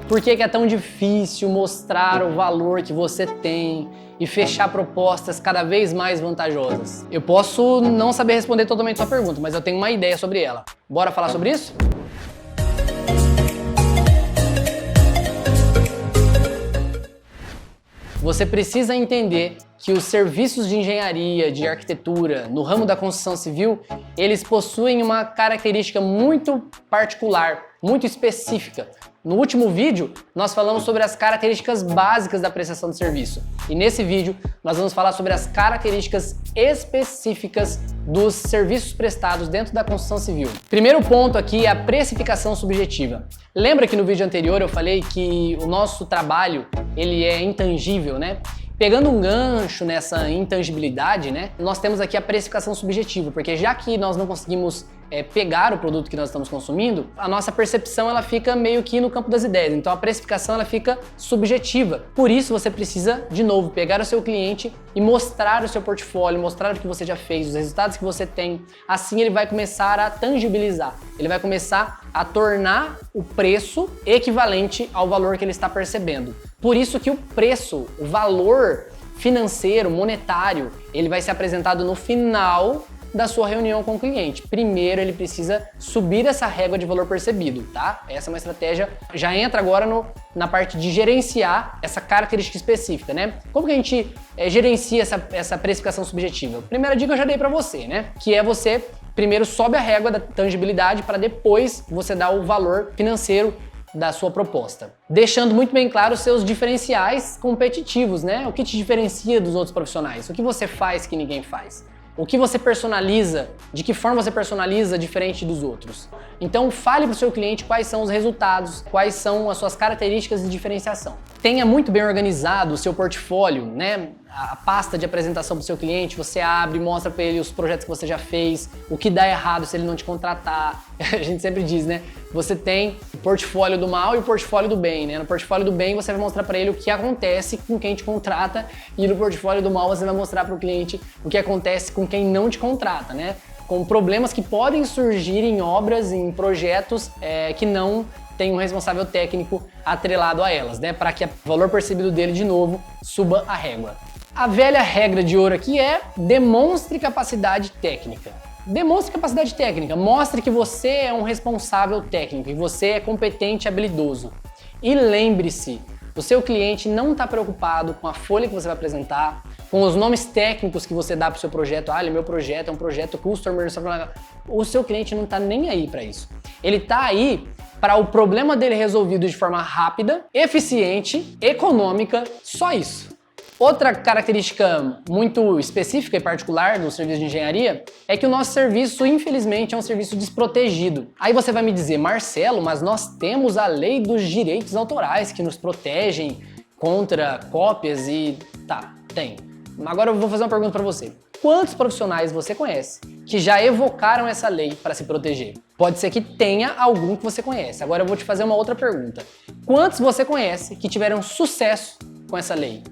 Por que que é tão difícil mostrar o valor que você tem e fechar propostas cada vez mais vantajosas? Eu posso não saber responder totalmente sua pergunta, mas eu tenho uma ideia sobre ela. Bora falar sobre isso? Você precisa entender que os serviços de engenharia, de arquitetura, no ramo da construção civil, eles possuem uma característica muito particular, muito específica. No último vídeo, nós falamos sobre as características básicas da prestação de serviço. E nesse vídeo, nós vamos falar sobre as características específicas dos serviços prestados dentro da construção civil. Primeiro ponto aqui é a precificação subjetiva. Lembra que no vídeo anterior eu falei que o nosso trabalho, ele é intangível, né? Pegando um gancho nessa intangibilidade, né, nós temos aqui a precificação subjetiva, porque já que nós não conseguimos pegar o produto que nós estamos consumindo, a nossa percepção ela fica meio que no campo das ideias, então a precificação ela fica subjetiva. Por isso você precisa, de novo, pegar o seu cliente e mostrar o seu portfólio, mostrar o que você já fez, os resultados que você tem. Assim ele vai começar a tangibilizar, ele vai começar a tornar o preço equivalente ao valor que ele está percebendo. Por isso que o preço, o valor financeiro, monetário, ele vai ser apresentado no final da sua reunião com o cliente. Primeiro ele precisa subir essa régua de valor percebido, tá? Essa é uma estratégia, já entra agora na parte de gerenciar essa característica específica, né? Como que a gente gerencia essa precificação subjetiva? Primeira dica eu já dei pra você, né? Que é você primeiro sobe a régua da tangibilidade para depois você dar o valor financeiro da sua proposta. Deixando muito bem claro os seus diferenciais competitivos, né? O que te diferencia dos outros profissionais? O que você faz que ninguém faz? O que você personaliza, de que forma você personaliza diferente dos outros. Então fale para o seu cliente quais são os resultados, quais são as suas características de diferenciação. Tenha muito bem organizado o seu portfólio, né? A pasta de apresentação para o seu cliente, você abre, mostra para ele os projetos que você já fez, o que dá errado se ele não te contratar. A gente sempre diz, né? Você tem o portfólio do mal e o portfólio do bem, né? No portfólio do bem você vai mostrar para ele o que acontece com quem te contrata e no portfólio do mal você vai mostrar para o cliente o que acontece com quem não te contrata, né? Com problemas que podem surgir em obras, em projetos que não tem um responsável técnico atrelado a elas, né? Para que o valor percebido dele, de novo, suba a régua. A velha regra de ouro aqui é demonstre capacidade técnica. Demonstre capacidade técnica, mostre que você é um responsável técnico e você é competente e habilidoso. E lembre-se, o seu cliente não está preocupado com a folha que você vai apresentar, com os nomes técnicos que você dá para o seu projeto. Ah, meu projeto é um projeto customer. O seu cliente não está nem aí para isso. Ele está aí para o problema dele resolvido de forma rápida, eficiente, econômica, só isso. Outra característica muito específica e particular do serviço de engenharia é que o nosso serviço, infelizmente, é um serviço desprotegido. Aí você vai me dizer, Marcelo, mas nós temos a lei dos direitos autorais que nos protegem contra cópias e... Tá, tem. Agora eu vou fazer uma pergunta para você. Quantos profissionais você conhece que já evocaram essa lei para se proteger? Pode ser que tenha algum que você conhece. Agora eu vou te fazer uma outra pergunta. Quantos você conhece que tiveram sucesso com essa lei?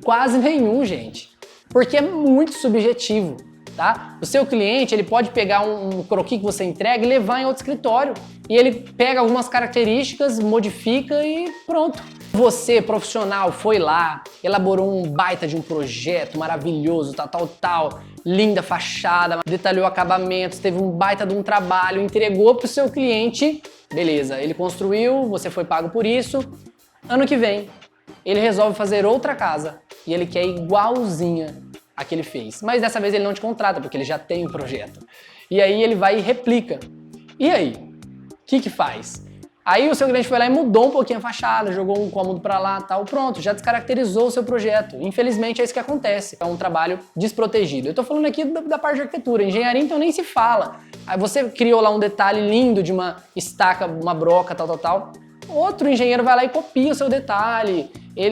Quase nenhum, gente, porque é muito subjetivo, tá? O seu cliente, ele pode pegar um croquis que você entrega e levar em outro escritório e ele pega algumas características, modifica e pronto. Você, profissional, foi lá, elaborou um baita de um projeto maravilhoso, tal, linda fachada, detalhou acabamentos, teve um baita de um trabalho, entregou pro seu cliente, beleza, ele construiu, você foi pago por isso, ano que vem ele resolve fazer outra casa e ele quer igualzinha a que ele fez. Mas dessa vez ele não te contrata, porque ele já tem um projeto. E aí ele vai e replica. E aí? O que faz? Aí o seu cliente foi lá e mudou um pouquinho a fachada, jogou um cômodo pra lá, tal, pronto, já descaracterizou o seu projeto. Infelizmente é isso que acontece, é um trabalho desprotegido. Eu tô falando aqui da parte de arquitetura, engenharia então nem se fala. Aí você criou lá um detalhe lindo de uma estaca, uma broca, tal. Outro engenheiro vai lá e copia o seu detalhe.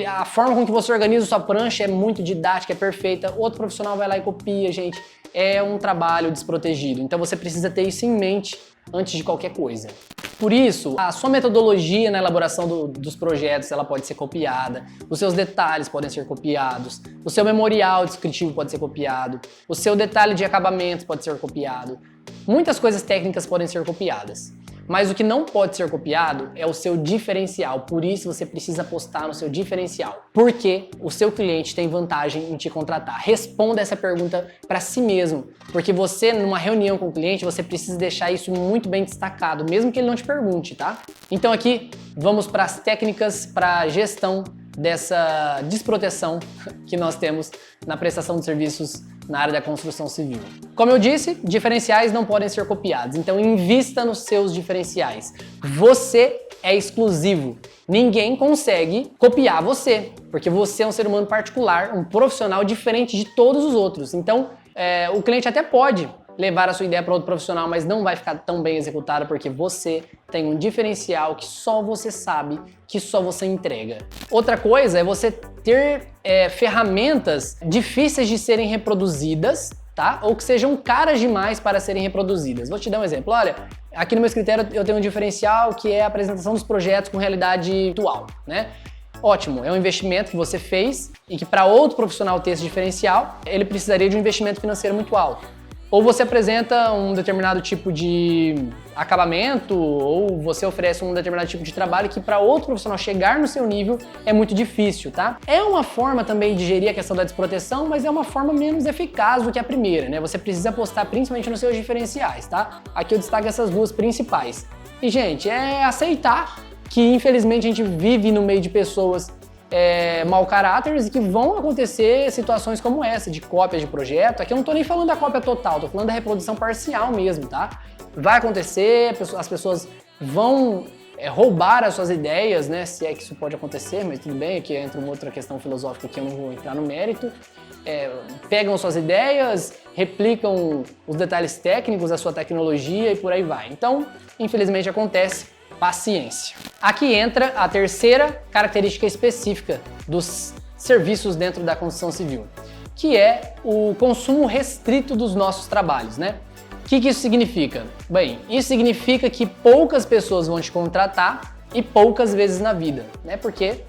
A forma com que você organiza a sua prancha é muito didática, é perfeita. Outro profissional vai lá e copia, gente. É um trabalho desprotegido. Então você precisa ter isso em mente antes de qualquer coisa. Por isso, a sua metodologia na elaboração dos projetos ela pode ser copiada, os seus detalhes podem ser copiados, o seu memorial descritivo pode ser copiado, o seu detalhe de acabamento pode ser copiado. Muitas coisas técnicas podem ser copiadas. Mas o que não pode ser copiado é o seu diferencial. Por isso você precisa apostar no seu diferencial. Por que o seu cliente tem vantagem em te contratar? Responda essa pergunta para si mesmo. Porque você, numa reunião com o cliente, você precisa deixar isso muito bem destacado, mesmo que ele não te pergunte, tá? Então aqui, vamos para as técnicas para gestão dessa desproteção que nós temos na prestação de serviços na área da construção civil. Como eu disse, diferenciais não podem ser copiados, então invista nos seus diferenciais. Você é exclusivo. Ninguém consegue copiar você, porque você é um ser humano particular, um profissional diferente de todos os outros. Então, o cliente até pode levar a sua ideia para outro profissional, mas não vai ficar tão bem executada porque você tem um diferencial que só você sabe, que só você entrega. Outra coisa é você ter ferramentas difíceis de serem reproduzidas, tá? Ou que sejam caras demais para serem reproduzidas. Vou te dar um exemplo. Olha, aqui no meu escritório eu tenho um diferencial que é a apresentação dos projetos com realidade virtual, né? Ótimo, é um investimento que você fez e que para outro profissional ter esse diferencial, ele precisaria de um investimento financeiro muito alto. Ou você apresenta um determinado tipo de acabamento, ou você oferece um determinado tipo de trabalho que para outro profissional chegar no seu nível é muito difícil, tá? É uma forma também de gerir a questão da desproteção, mas é uma forma menos eficaz do que a primeira, né? Você precisa apostar principalmente nos seus diferenciais, tá? Aqui eu destaco essas duas principais. E, gente, é aceitar que infelizmente a gente vive no meio de pessoas mau caráteres e que vão acontecer situações como essa, de cópias de projeto. Aqui eu não tô nem falando da cópia total, tô falando da reprodução parcial mesmo, tá? Vai acontecer, as pessoas vão roubar as suas ideias, né? Se é que isso pode acontecer, mas tudo bem, aqui entra uma outra questão filosófica que eu não vou entrar no mérito. Pegam suas ideias, replicam os detalhes técnicos da sua tecnologia e por aí vai. Então, infelizmente acontece. Paciência. Aqui entra a terceira característica específica dos serviços dentro da construção civil, que é o consumo restrito dos nossos trabalhos, né? O que isso significa? Bem, isso significa que poucas pessoas vão te contratar e poucas vezes na vida, né? Porque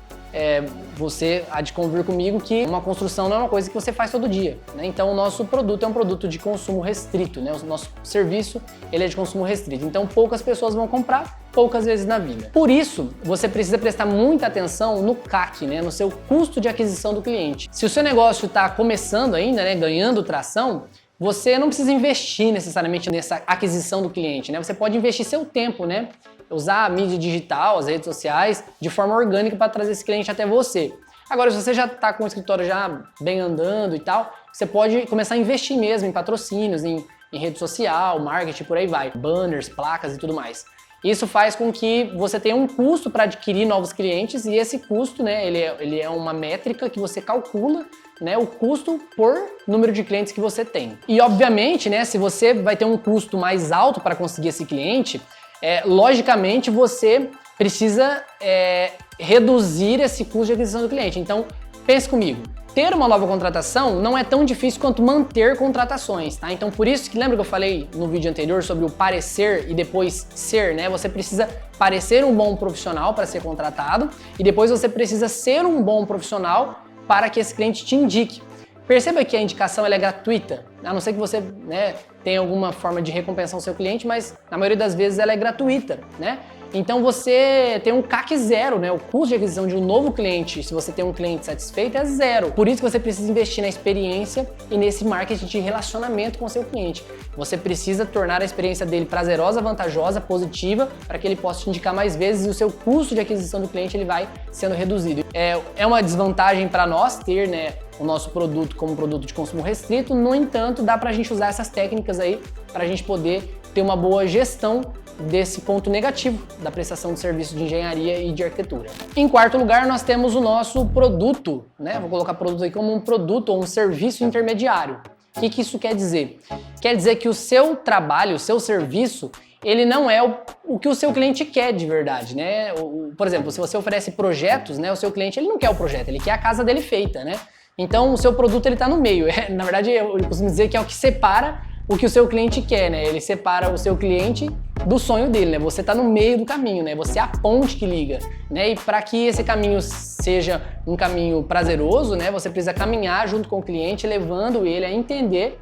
você há de convir comigo que uma construção não é uma coisa que você faz todo dia, né? Então o nosso produto é um produto de consumo restrito, né? O nosso serviço ele é de consumo restrito, então poucas pessoas vão comprar poucas vezes na vida. Por isso, você precisa prestar muita atenção no CAC, né? No seu custo de aquisição do cliente. Se o seu negócio está começando ainda, né? Ganhando tração, você não precisa investir necessariamente nessa aquisição do cliente, né? Você pode investir seu tempo, né? Usar a mídia digital, as redes sociais, de forma orgânica para trazer esse cliente até você. Agora, se você já está com o escritório já bem andando e tal, você pode começar a investir mesmo em patrocínios, em rede social, marketing, por aí vai. Banners, placas e tudo mais. Isso faz com que você tenha um custo para adquirir novos clientes e esse custo, né, ele é uma métrica que você calcula, né, o custo por número de clientes que você tem. E obviamente, né, se você vai ter um custo mais alto para conseguir esse cliente, logicamente você precisa reduzir esse custo de aquisição do cliente. Então, pense comigo. Ter uma nova contratação não é tão difícil quanto manter contratações, tá? Então, por isso que lembra que eu falei no vídeo anterior sobre o parecer e depois ser, né? Você precisa parecer um bom profissional para ser contratado e depois você precisa ser um bom profissional para que esse cliente te indique. Perceba que a indicação ela é gratuita, a não ser que você, né, tenha alguma forma de recompensar o seu cliente, mas na maioria das vezes ela é gratuita, né? Então você tem um CAC zero, né? O custo de aquisição de um novo cliente, se você tem um cliente satisfeito, é zero. Por isso que você precisa investir na experiência e nesse marketing de relacionamento com o seu cliente. Você precisa tornar a experiência dele prazerosa, vantajosa, positiva, para que ele possa te indicar mais vezes e o seu custo de aquisição do cliente ele vai sendo reduzido. É uma desvantagem para nós ter, né, o nosso produto como produto de consumo restrito, no entanto, dá para a gente usar essas técnicas aí para a gente poder ter uma boa gestão desse ponto negativo da prestação de serviço de engenharia e de arquitetura. Em quarto lugar, nós temos o nosso produto, né? Vou colocar produto aí como um produto ou um serviço intermediário. O que isso quer dizer? Quer dizer que o seu trabalho, o seu serviço, ele não é o que o seu cliente quer de verdade, né? Por exemplo, se você oferece projetos, né? O seu cliente ele não quer o projeto, ele quer a casa dele feita, né? Então o seu produto ele está no meio. Na verdade, eu costumo dizer que é o que separa o que o seu cliente quer, né? Ele separa o seu cliente do sonho dele, né? Você está no meio do caminho, né? Você é a ponte que liga, né? E para que esse caminho seja um caminho prazeroso, né? Você precisa caminhar junto com o cliente, levando ele a entender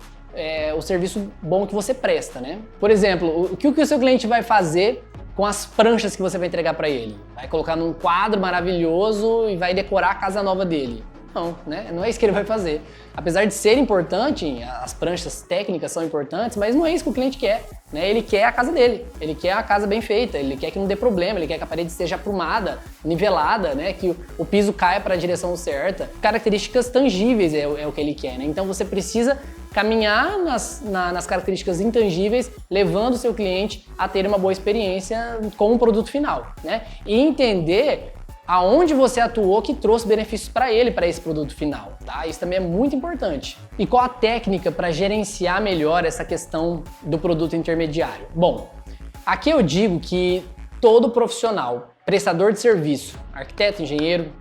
o serviço bom que você presta, né? Por exemplo, o que o seu cliente vai fazer com as pranchas que você vai entregar para ele? Vai colocar num quadro maravilhoso e vai decorar a casa nova dele? Não, né? Não é isso que ele vai fazer. Apesar de ser importante, as pranchas técnicas são importantes, mas não é isso que o cliente quer, né? Ele quer a casa dele, ele quer a casa bem feita, ele quer que não dê problema, ele quer que a parede esteja aprumada, nivelada, né? Que o piso caia para a direção certa. Características tangíveis é o que ele quer, né? Então você precisa caminhar nas características intangíveis, levando o seu cliente a ter uma boa experiência com o produto final, né? E entender aonde você atuou que trouxe benefícios para ele, para esse produto final, tá? Isso também é muito importante. E qual a técnica para gerenciar melhor essa questão do produto intermediário? Bom, aqui eu digo que todo profissional, prestador de serviço, arquiteto, engenheiro,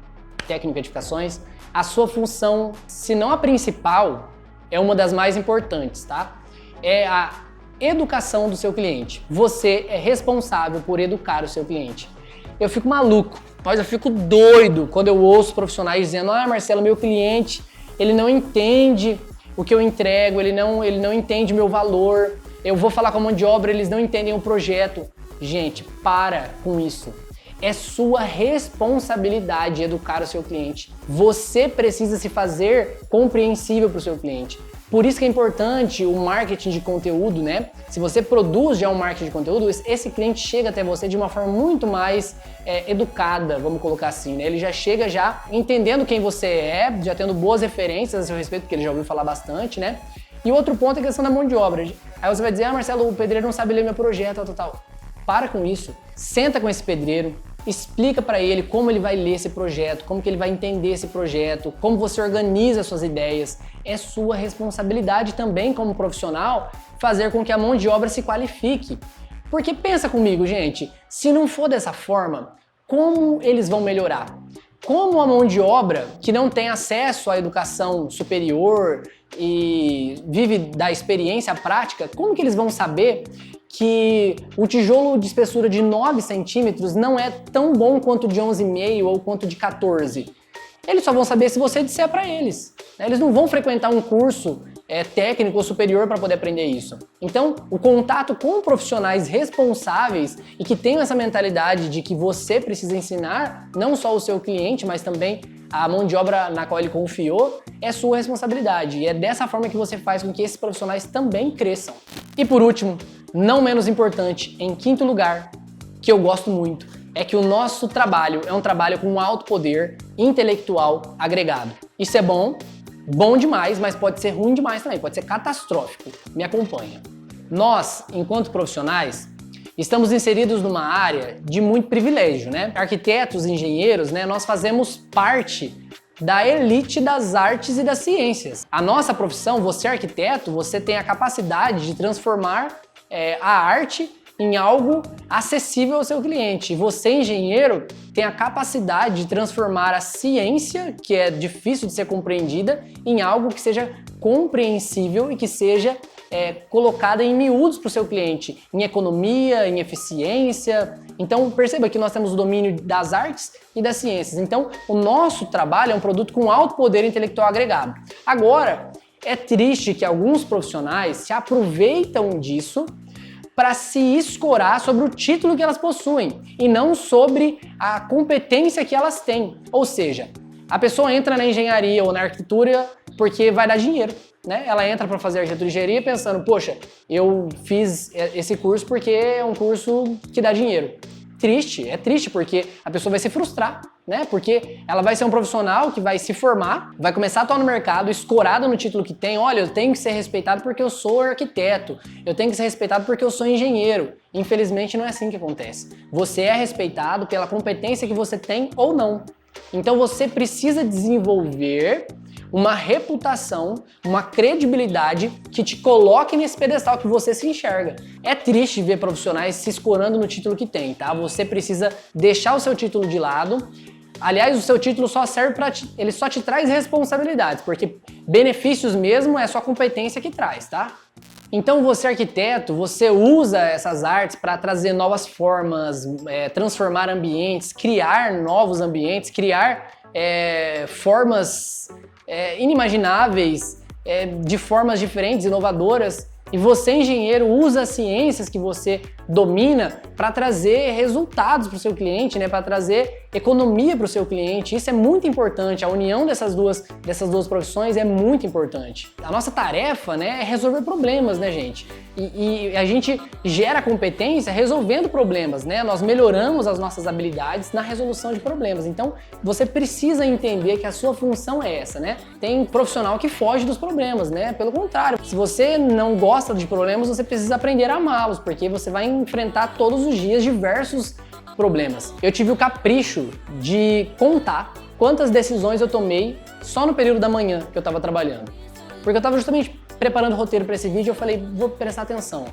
técnico de edificações, a sua função, se não a principal, é uma das mais importantes, tá? É a educação do seu cliente. Você é responsável por educar o seu cliente. Eu fico maluco, mas eu fico doido quando eu ouço profissionais dizendo: ah, Marcelo, meu cliente, ele não entende o que eu entrego, ele não entende meu valor, eu vou falar com a mão de obra, eles não entendem o projeto. Gente, para com isso. É sua responsabilidade educar o seu cliente. Você precisa se fazer compreensível para o seu cliente. Por isso que é importante o marketing de conteúdo, né? Se você produz já um marketing de conteúdo, esse cliente chega até você de uma forma muito mais educada, vamos colocar assim, né? Ele já chega já entendendo quem você é, já tendo boas referências a seu respeito, porque ele já ouviu falar bastante, né? E outro ponto é a questão da mão de obra. Aí você vai dizer: ah, Marcelo, o pedreiro não sabe ler meu projeto, tal. Para com isso. Senta com esse pedreiro, explica para ele como ele vai ler esse projeto, como que ele vai entender esse projeto, como você organiza suas ideias. É sua responsabilidade também como profissional fazer com que a mão de obra se qualifique. Porque pensa comigo, gente, se não for dessa forma, como eles vão melhorar? Como a mão de obra que não tem acesso à educação superior e vive da experiência prática, como que eles vão saber que o tijolo de espessura de 9 centímetros não é tão bom quanto de 11,5 ou quanto de 14? Eles só vão saber se você disser para eles. Eles não vão frequentar um curso técnico ou superior para poder aprender isso. Então, o contato com profissionais responsáveis e que tenham essa mentalidade de que você precisa ensinar não só o seu cliente, mas também a mão de obra na qual ele confiou, é sua responsabilidade. E é dessa forma que você faz com que esses profissionais também cresçam. E por último, não menos importante, em quinto lugar, que eu gosto muito, é que o nosso trabalho é um trabalho com um alto poder intelectual agregado. Isso é bom demais, mas pode ser ruim demais também, pode ser catastrófico. Me acompanha. Nós, enquanto profissionais, estamos inseridos numa área de muito privilégio, né? Arquitetos, engenheiros, né? Nós fazemos parte da elite das artes e das ciências. A nossa profissão, você é arquiteto, você tem a capacidade de transformar a arte em algo acessível ao seu cliente. E você, engenheiro, tem a capacidade de transformar a ciência, que é difícil de ser compreendida, em algo que seja compreensível e que seja colocada em miúdos para o seu cliente, em economia, em eficiência. Então perceba que nós temos o domínio das artes e das ciências. Então o nosso trabalho é um produto com alto poder intelectual agregado. Agora, é triste que alguns profissionais se aproveitam disso para se escorar sobre o título que elas possuem e não sobre a competência que elas têm. Ou seja, a pessoa entra na engenharia ou na arquitetura porque vai dar dinheiro, né? Ela entra para fazer arquitetura e engenharia pensando: poxa, eu fiz esse curso porque é um curso que dá dinheiro. É triste porque a pessoa vai se frustrar, né? Porque ela vai ser um profissional que vai se formar, vai começar a atuar no mercado, escorado no título que tem. Olha, eu tenho que ser respeitado porque eu sou arquiteto, eu tenho que ser respeitado porque eu sou engenheiro. Infelizmente não é assim que acontece. Você é respeitado pela competência que você tem ou não. Então você precisa desenvolver uma reputação, uma credibilidade que te coloque nesse pedestal que você se enxerga. É triste ver profissionais se escorando no título que tem, tá? Você precisa deixar o seu título de lado. Aliás, o seu título só serve ele só te traz responsabilidades, porque benefícios mesmo é sua competência que traz, tá? Então você, arquiteto, você usa essas artes para trazer novas formas, transformar ambientes, criar novos ambientes, criar formas inimagináveis, de formas diferentes, inovadoras. E você, engenheiro, usa as ciências que você domina para trazer resultados para o seu cliente, né? Para trazer economia para o seu cliente. Isso é muito importante. A união dessas duas profissões é muito importante. A nossa tarefa, né, é resolver problemas, né, gente? E a gente gera competência resolvendo problemas, né? Nós melhoramos as nossas habilidades na resolução de problemas. Então, você precisa entender que a sua função é essa, né? Tem profissional que foge dos problemas, né? Pelo contrário, se você não gosta de problemas, você precisa aprender a amá-los, porque você vai enfrentar todos os dias diversos problemas. Eu tive o capricho de contar quantas decisões eu tomei só no período da manhã que eu estava trabalhando. Porque eu estava justamente preparando o roteiro para esse vídeo, eu falei, vou prestar atenção.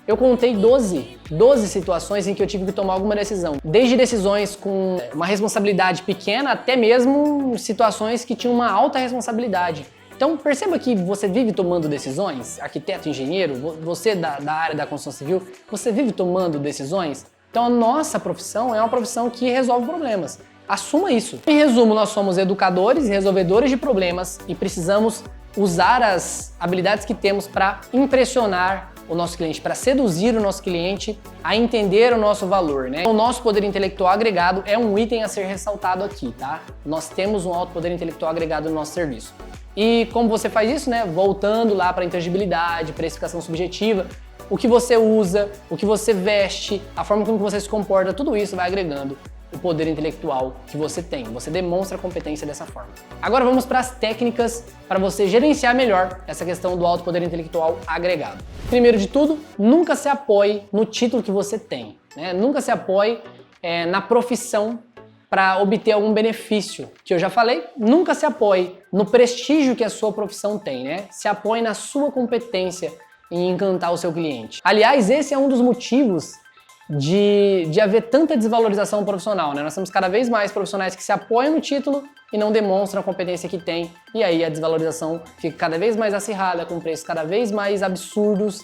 Eu contei 12 situações em que eu tive que tomar alguma decisão. Desde decisões com uma responsabilidade pequena até mesmo situações que tinham uma alta responsabilidade. Então perceba que você vive tomando decisões, arquiteto, engenheiro, você da área da construção civil, você vive tomando decisões. Então a nossa profissão é uma profissão que resolve problemas. Assuma isso. Em resumo, nós somos educadores e resolvedores de problemas e precisamos usar as habilidades que temos para impressionar o nosso cliente, para seduzir o nosso cliente a entender o nosso valor, né? O nosso poder intelectual agregado é um item a ser ressaltado aqui, tá? Nós temos um alto poder intelectual agregado no nosso serviço. E como você faz isso, né? Voltando lá para a intangibilidade, precificação subjetiva, o que você usa, o que você veste, a forma como você se comporta, tudo isso vai agregando o poder intelectual que você tem. Você demonstra a competência dessa forma. Agora vamos para as técnicas para você gerenciar melhor essa questão do alto poder intelectual agregado. Primeiro de tudo, nunca se apoie no título que você tem, né? Nunca se apoie na profissão para obter algum benefício, que eu já falei. Nunca se apoie no prestígio que a sua profissão tem, né? Se apoie na sua competência em encantar o seu cliente. Aliás, esse é um dos motivos de haver tanta desvalorização profissional, né? Nós temos cada vez mais profissionais que se apoiam no título e não demonstram a competência que têm, e aí a desvalorização fica cada vez mais acirrada, com preços cada vez mais absurdos,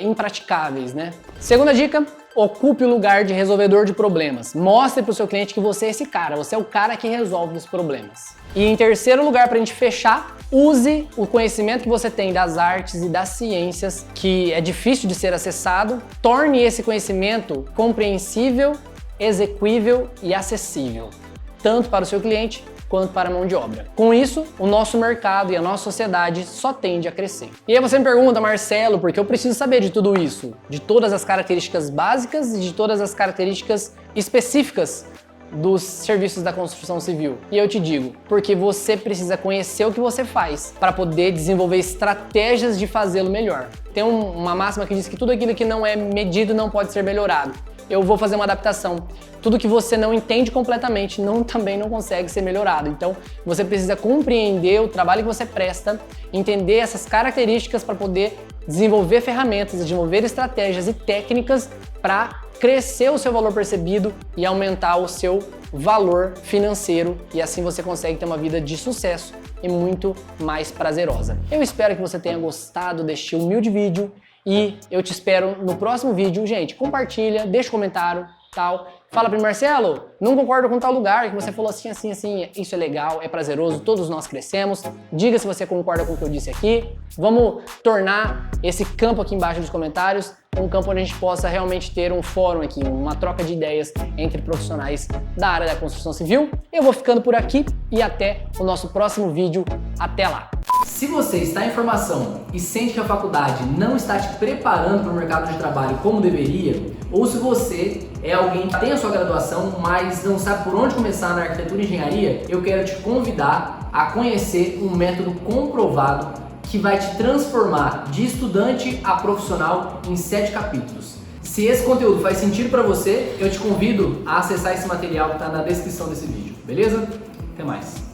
impraticáveis, né? Segunda dica, ocupe o lugar de resolvedor de problemas. Mostre para o seu cliente que você é esse cara, você é o cara que resolve os problemas. E em terceiro lugar, para a gente fechar, use o conhecimento que você tem das artes e das ciências, que é difícil de ser acessado, torne esse conhecimento compreensível, execuível e acessível, tanto para o seu cliente quanto para a mão de obra. Com isso, o nosso mercado e a nossa sociedade só tende a crescer. E aí você me pergunta, Marcelo, por que eu preciso saber de tudo isso? De todas as características básicas e de todas as características específicas dos serviços da construção civil. E eu te digo, porque você precisa conhecer o que você faz para poder desenvolver estratégias de fazê-lo melhor. Tem uma máxima que diz que tudo aquilo que não é medido não pode ser melhorado. Eu vou fazer uma adaptação. Tudo que você não entende completamente também não consegue ser melhorado. Então, você precisa compreender o trabalho que você presta, entender essas características para poder desenvolver ferramentas, desenvolver estratégias e técnicas para crescer o seu valor percebido e aumentar o seu valor financeiro, e assim você consegue ter uma vida de sucesso e muito mais prazerosa. Eu espero que você tenha gostado deste humilde vídeo e eu te espero no próximo vídeo. Gente, compartilha, deixa um comentário, tal. Fala para mim, Marcelo, não concordo com tal lugar que você falou assim, assim, assim, isso é legal, é prazeroso, todos nós crescemos. Diga se você concorda com o que eu disse aqui. Vamos tornar esse campo aqui embaixo dos comentários um campo onde a gente possa realmente ter um fórum aqui, uma troca de ideias entre profissionais da área da construção civil. Eu vou ficando por aqui e até o nosso próximo vídeo. Até lá! Se você está em formação e sente que a faculdade não está te preparando para o mercado de trabalho como deveria, ou se você é alguém que tem a sua graduação, mas não sabe por onde começar na arquitetura e engenharia, eu quero te convidar a conhecer um método comprovado que vai te transformar de estudante a profissional em 7 capítulos. Se esse conteúdo faz sentido para você, eu te convido a acessar esse material que está na descrição desse vídeo, beleza? Até mais!